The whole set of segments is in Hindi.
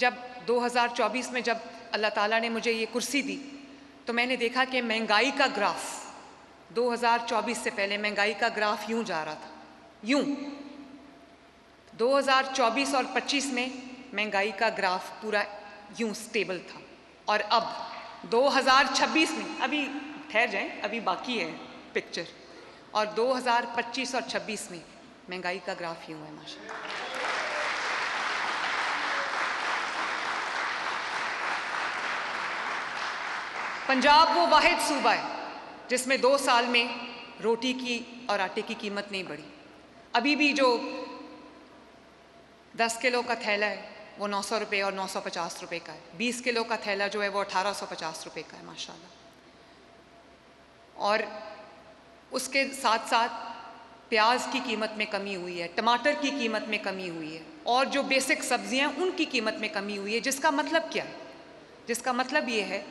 जब 2024 में जब अल्लाह ताला ने मुझे ये कुर्सी दी तो मैंने देखा कि महंगाई का ग्राफ 2024 से पहले महंगाई का ग्राफ यूं जा रहा था, यूं। 2024 और 25 में महंगाई का ग्राफ पूरा यूं स्टेबल था, और अब 2026 में, अभी ठहर जाएं, अभी बाकी है पिक्चर, और 2025 और 26 में महंगाई का ग्राफ यूं है माशाल्लाह। पंजाब वो वाहिद सूबा है जिसमें 2 साल में रोटी की और आटे की कीमत नहीं बढ़ी। अभी भी जो 10 किलो का थैला है वो 900 रुपये और 950 रुपये का है। 20 किलो का थैला जो है वो 1850 रुपये का है माशाल्लाह। और उसके साथ साथ प्याज की कीमत में कमी हुई है, टमाटर की कीमत में कमी हुई है, और जो बेसिक सब्जियां उनकी कीमत में कमी हुई है। जिसका मतलब क्या है? जिसका मतलब ये है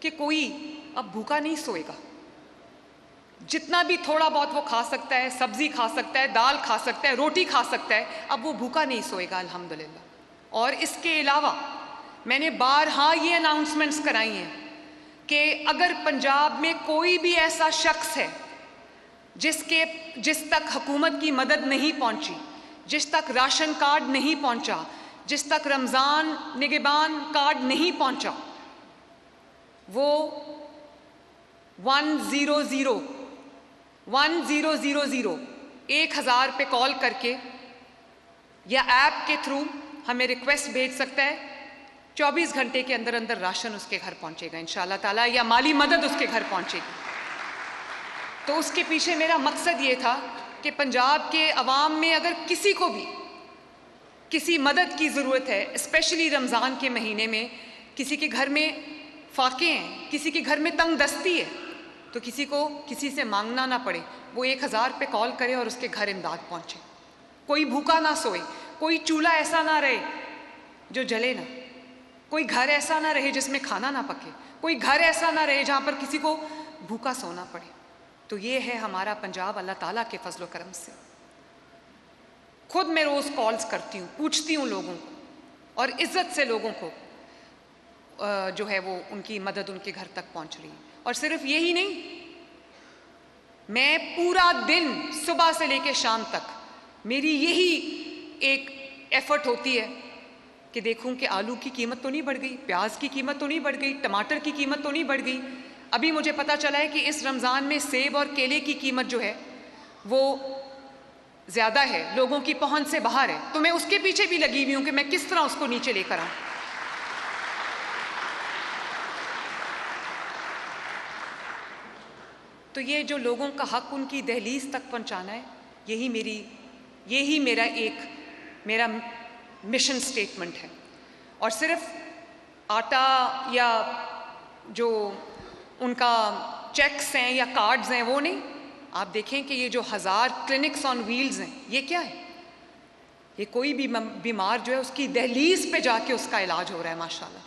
कि कोई अब भूखा नहीं सोएगा। जितना भी थोड़ा बहुत वो खा सकता है, सब्जी खा सकता है, दाल खा सकता है, रोटी खा सकता है, अब वो भूखा नहीं सोएगा अल्हम्दुलिल्लाह। और इसके अलावा मैंने बारहा ये अनाउंसमेंट्स कराई हैं कि अगर पंजाब में कोई भी ऐसा शख्स है जिस तक हुकूमत की मदद नहीं पहुंची, जिस तक राशन कार्ड नहीं पहुंचा, जिस तक रमज़ान निगहबान कार्ड नहीं पहुंचा, वो 1000 पे कॉल करके या ऐप के थ्रू हमें रिक्वेस्ट भेज सकता है। 24 घंटे के अंदर अंदर राशन उसके घर पहुंचेगा इंशाअल्लाह ताला, या माली मदद उसके घर पहुंचेगी। तो उसके पीछे मेरा मकसद ये था कि पंजाब के अवाम में अगर किसी को भी किसी मदद की ज़रूरत है, स्पेशली रमज़ान के महीने में, किसी के घर में फाके हैं, किसी के घर में तंग दस्ती है, तो किसी को किसी से मांगना ना पड़े, वो 1000 पे कॉल करे और उसके घर इमदाद पहुंचे। कोई भूखा ना सोए, कोई चूल्हा ऐसा ना रहे जो जले ना, कोई घर ऐसा ना रहे जिसमें खाना ना पके, कोई घर ऐसा ना रहे जहाँ पर किसी को भूखा सोना पड़े। तो ये है हमारा पंजाब अल्लाह ताला के फजल करम से। खुद मैं रोज़ कॉल्स करती हूँ, पूछती हूँ लोगों को, और इज़्ज़त से लोगों को जो है वो उनकी मदद उनके घर तक पहुँच रही है। और सिर्फ यही नहीं, मैं पूरा दिन सुबह से लेकर शाम तक मेरी यही एक एफर्ट होती है कि देखूं कि आलू की कीमत तो नहीं बढ़ गई, प्याज की कीमत तो नहीं बढ़ गई, टमाटर की कीमत तो नहीं बढ़ गई। अभी मुझे पता चला है कि इस रमज़ान में सेब और केले की कीमत जो है वो ज़्यादा है, लोगों की पहुंच से बाहर है। तो मैं उसके पीछे भी लगी हुई हूँ कि मैं किस तरह उसको नीचे लेकर आऊँ। तो ये जो लोगों का हक उनकी दहलीज तक पहुंचाना है, यही मेरा मिशन स्टेटमेंट है। और सिर्फ आटा या जो उनका चेक्स हैं या कार्ड्स हैं वो नहीं, आप देखें कि ये जो 1000 क्लिनिक्स ऑन व्हील्स हैं, ये क्या है? ये कोई भी बीमार जो है उसकी दहलीज पे जाके उसका इलाज हो रहा है माशाल्लाह।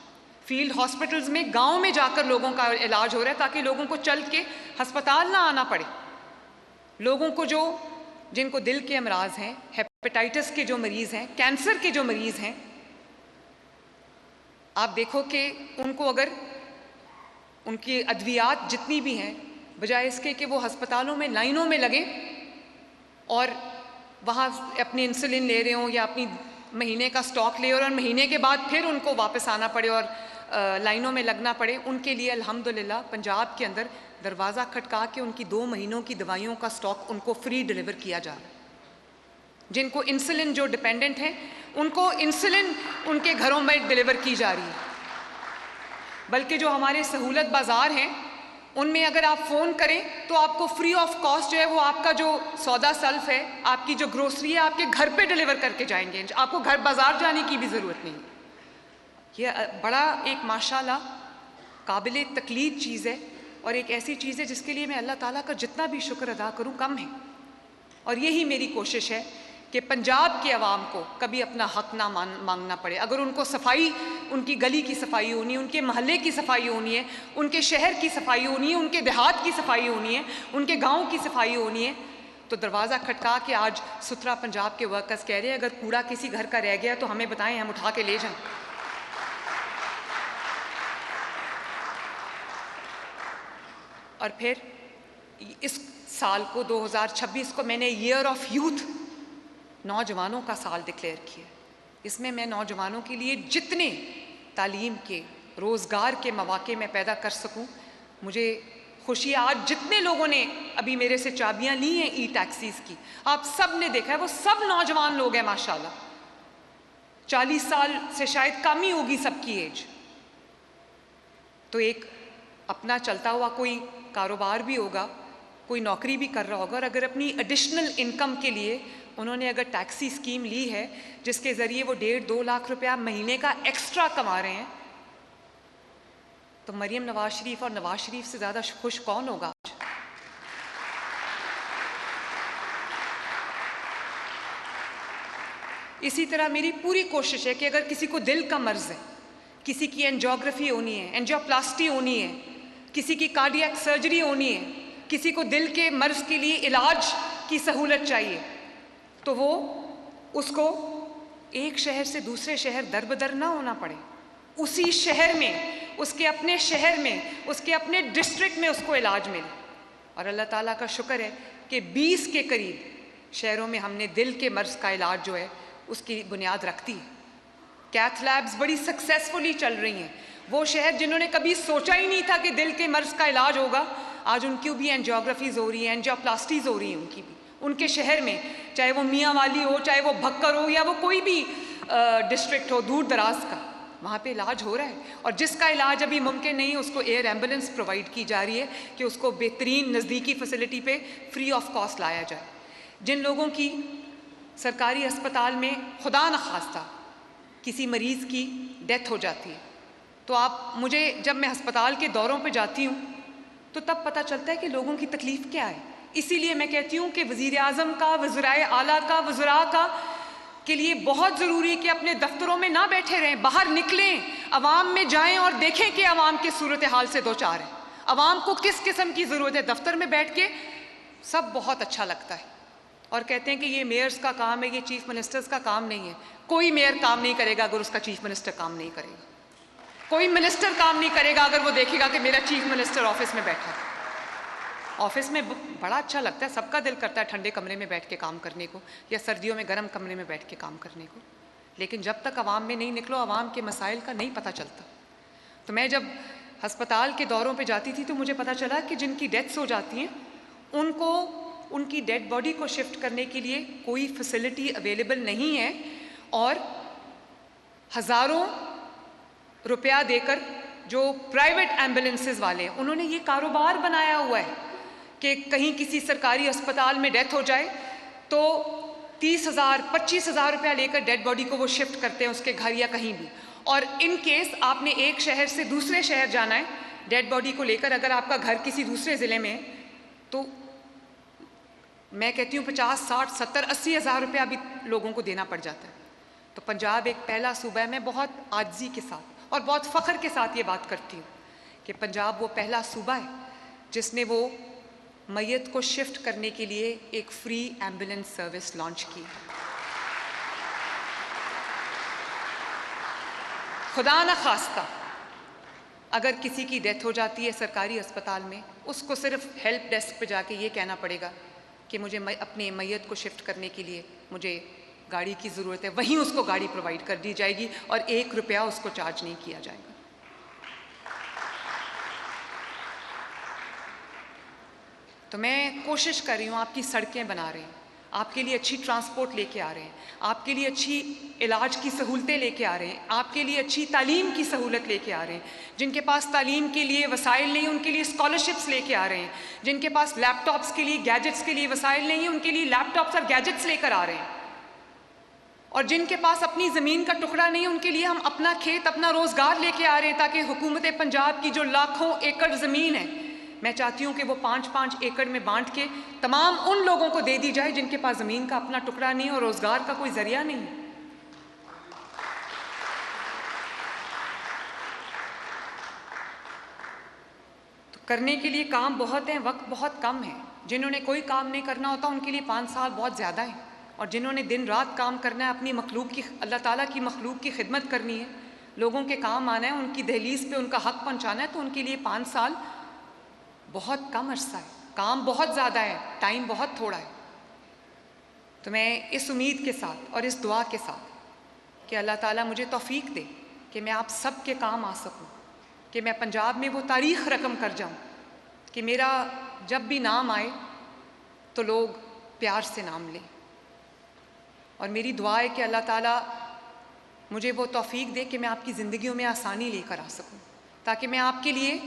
फील्ड हॉस्पिटल्स में गांव में जाकर लोगों का इलाज हो रहा है ताकि लोगों को चल के अस्पताल ना आना पड़े। लोगों को जिनको दिल के अमराज हैं, हेपेटाइटिस के जो मरीज़ हैं, कैंसर के जो मरीज़ हैं, आप देखो कि उनको अगर उनकी अद्वियात जितनी भी हैं, बजाय इसके कि वो अस्पतालों में लाइनों में लगे और वहाँ अपनी इंसुलिन ले रहे हों या अपनी महीने का स्टॉक ले, और महीने के बाद फिर उनको वापस आना पड़े और लाइनों में लगना पड़े, उनके लिए अल्हम्दुलिल्लाह पंजाब के अंदर दरवाज़ा खटका के उनकी 2 महीनों की दवाइयों का स्टॉक उनको फ्री डिलीवर किया जा रहा है। जिनको इंसुलिन जो डिपेंडेंट हैं उनको इंसुलिन उनके घरों में डिलीवर की जा रही है। बल्कि जो हमारे सहूलत बाज़ार हैं उनमें अगर आप फ़ोन करें तो आपको फ्री ऑफ कॉस्ट जो है वो आपका जो सौदा सल्फ है, आपकी जो ग्रोसरी है, आपके घर पे डिलीवर करके जाएंगे। आपको घर बाज़ार जाने की भी ज़रूरत नहीं। ये बड़ा एक माशाल्लाह काबिल तकलीद चीज़ है, और एक ऐसी चीज़ है जिसके लिए मैं अल्लाह ताला का जितना भी शुक्र अदा करूँ कम है। और यही मेरी कोशिश है कि पंजाब के अवाम को कभी अपना हक ना मांगना पड़े। अगर उनको सफाई, उनकी गली की सफाई होनी है, उनके महल्ले की सफाई होनी है, उनके शहर की सफाई होनी है, उनके देहात की सफाई होनी है, उनके गांव की सफाई होनी है, तो दरवाज़ा खटका के आज सुथरा पंजाब के वर्कर्स कह रहे हैं अगर कूड़ा किसी घर का रह गया तो हमें बताएं, हम उठा के ले जाएं। और फिर इस साल को 2026 को मैंने ईयर ऑफ यूथ, नौजवानों का साल डिक्लेयर किया। इसमें मैं नौजवानों के लिए जितने तालीम के, रोज़गार के मौके मैं पैदा कर सकूं, मुझे खुशी। आज जितने लोगों ने अभी मेरे से चाबियां ली हैं ई टैक्सीज़ की, आप सब ने देखा है, वो सब नौजवान लोग हैं माशाल्लाह। 40 साल से शायद कम ही होगी सबकी एज। तो एक अपना चलता हुआ कोई कारोबार भी होगा, कोई नौकरी भी कर रहा होगा, और अगर अपनी एडिशनल इनकम के लिए उन्होंने अगर टैक्सी स्कीम ली है जिसके ज़रिए वो 1.5-2 लाख रुपया महीने का एक्स्ट्रा कमा रहे हैं, तो मरियम नवाज शरीफ और नवाज शरीफ से ज़्यादा खुश कौन होगा? इसी तरह मेरी पूरी कोशिश है कि अगर किसी को दिल का मर्ज है, किसी की एंजियोग्राफी होनी है, एंजियोप्लास्टी होनी है, किसी की कार्डियक सर्जरी होनी है, किसी को दिल के मर्ज के लिए इलाज की सहूलत चाहिए, तो वो उसको एक शहर से दूसरे शहर दर बदर ना होना पड़े। उसी शहर में, उसके अपने शहर में, उसके अपने डिस्ट्रिक्ट में उसको इलाज मिले। और अल्लाह ताला का शुक्र है कि 20 के करीब शहरों में हमने दिल के मर्ज का इलाज जो है उसकी बुनियाद रखती है। कैथ लैब्स बड़ी सक्सेसफुली चल रही हैं। वो शहर जिन्होंने कभी सोचा ही नहीं था कि दिल के मर्ज का इलाज होगा, आज उनकी भी एंजियोग्राफीज हो रही हैं, एंजियोप्लास्टीज हो रही हैं उनकी भी, उनके शहर में, चाहे वो मियाँ वाली हो, चाहे वो भक्कर हो, या वो कोई भी डिस्ट्रिक्ट हो दूर दराज का, वहाँ पे इलाज हो रहा है। और जिसका इलाज अभी मुमकिन नहीं है उसको एयर एम्बुलेंस प्रोवाइड की जा रही है कि उसको बेहतरीन नज़दीकी फैसिलिटी पे फ्री ऑफ कॉस्ट लाया जाए। जिन लोगों की सरकारी अस्पताल में खुदा न खास्ता किसी मरीज़ की डेथ हो जाती है, तो आप मुझे, जब मैं अस्पताल के दौरों पे जाती हूँ तो तब पता चलता है कि लोगों की तकलीफ़ क्या है। इसीलिए मैं कहती हूँ कि वज़ीर आज़म का, वज़राए आला का, वज़रा का के लिए बहुत ज़रूरी है कि अपने दफ्तरों में ना बैठे रहें, बाहर निकलें, अवाम में जाएं और देखें कि अवाम की सूरत हाल से दो चार है, अवाम को किस किस्म की ज़रूरत है। दफ्तर में बैठ के सब बहुत अच्छा लगता है और कहते हैं कि ये मेयर्स का काम है, ये चीफ मिनिस्टर्स का काम नहीं है। कोई मेयर काम नहीं करेगा अगर उसका चीफ मिनिस्टर काम नहीं करेगा, कोई मिनिस्टर काम नहीं करेगा अगर वो देखेगा कि मेरा चीफ मिनिस्टर ऑफिस में बैठा है। ऑफिस में बड़ा अच्छा लगता है, सबका दिल करता है ठंडे कमरे में बैठ के काम करने को या सर्दियों में गर्म कमरे में बैठ के काम करने को, लेकिन जब तक अवाम में नहीं निकलो अवाम के मसाइल का नहीं पता चलता। तो मैं जब अस्पताल के दौरों पे जाती थी तो मुझे पता चला कि जिनकी डेथ्स हो जाती हैं उनको उनकी डेड बॉडी को शिफ्ट करने के लिए कोई फैसिलिटी अवेलेबल नहीं है, और हज़ारों रुपया देकर जो प्राइवेट एम्बुलेंसेस वाले हैं उन्होंने ये कारोबार बनाया हुआ है कि कहीं किसी सरकारी अस्पताल में डेथ हो जाए तो 30,000 25,000 रुपया लेकर डेड बॉडी को वो शिफ्ट करते हैं उसके घर या कहीं भी। और इन केस आपने एक शहर से दूसरे शहर जाना है डेड बॉडी को लेकर, अगर आपका घर किसी दूसरे ज़िले में है तो मैं कहती हूँ 50, 60, 70, 80,000 रुपया भी लोगों को देना पड़ जाता है। तो पंजाब एक पहला सूबा है, मैं बहुत आजिज़ी के साथ और बहुत फ़ख्र के साथ ये बात करती हूँ कि पंजाब वो पहला सूबा है जिसने वो मैयत को शिफ्ट करने के लिए एक फ्री एम्बुलेंस सर्विस लॉन्च की। खुदा न खास्ता अगर किसी की डेथ हो जाती है सरकारी अस्पताल में, उसको सिर्फ हेल्प डेस्क पे जाके ये कहना पड़ेगा कि मुझे अपनी मैयत को शिफ्ट करने के लिए मुझे गाड़ी की ज़रूरत है, वहीं उसको गाड़ी प्रोवाइड कर दी जाएगी और 1 रुपया उसको चार्ज नहीं किया जाएगा। तो मैं कोशिश कर रही हूँ, आपकी सड़कें बना रहे हैं, आपके लिए अच्छी ट्रांसपोर्ट लेके आ रहे हैं, आपके लिए अच्छी इलाज की सहूलतें लेके आ रहे हैं, आपके लिए अच्छी तालीम की सहूलत लेके आ रहे हैं। जिनके पास तालीम के लिए वसाइल नहीं उनके लिए स्कॉलरशिप्स लेके आ रहे हैं, जिनके पास लैपटॉप्स के लिए, गैजेट्स के लिए वसाइल नहीं है उनके लिए लैपटॉप्स और गैजेट्स लेकर आ रहे हैं, और जिनके पास अपनी ज़मीन का टुकड़ा नहीं है उनके लिए हम अपना खेत, अपना रोज़गार लेके आ रहे हैं, ताकि हुकूमत पंजाब की जो लाखों एकड़ ज़मीन है मैं चाहती हूँ कि वो 5-5 एकड़ में बांट के तमाम उन लोगों को दे दी जाए जिनके पास ज़मीन का अपना टुकड़ा नहीं और रोज़गार का कोई ज़रिया नहीं। तो करने के लिए काम बहुत हैं, वक्त बहुत कम है। जिन्होंने कोई काम नहीं करना होता उनके लिए 5 साल बहुत ज़्यादा है, और जिन्होंने दिन रात काम करना है, अपनी मखलूक की, अल्लाह ताला की मखलूक की खिदमत करनी है, लोगों के काम आना है, उनकी दहलीज पे उनका हक पहुँचाना है, तो उनके लिए 5 साल बहुत कम अरसा है, काम बहुत ज़्यादा है, टाइम बहुत थोड़ा है। तो मैं इस उम्मीद के साथ और इस दुआ के साथ कि अल्लाह ताला मुझे तौफीक दे कि मैं आप सब के काम आ सकूं, कि मैं पंजाब में वो तारीख़ रकम कर जाऊं कि मेरा जब भी नाम आए तो लोग प्यार से नाम लें। और मेरी दुआ है कि अल्लाह ताला मुझे वो तौफीक दे कि मैं आपकी ज़िंदगियों में आसानी लेकर आ सकूं, ताकि मैं आपके लिए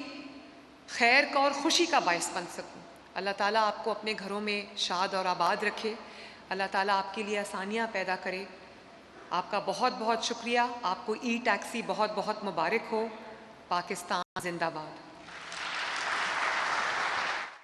खैर का और ख़ुशी का बायस बन सकूं। अल्लाह ताला आपको अपने घरों में शाद और आबाद रखे। अल्लाह ताला आपके लिए आसानियाँ पैदा करे। आपका बहुत बहुत शुक्रिया। आपको ई टैक्सी बहुत बहुत मुबारक हो। पाकिस्तान जिंदाबाद।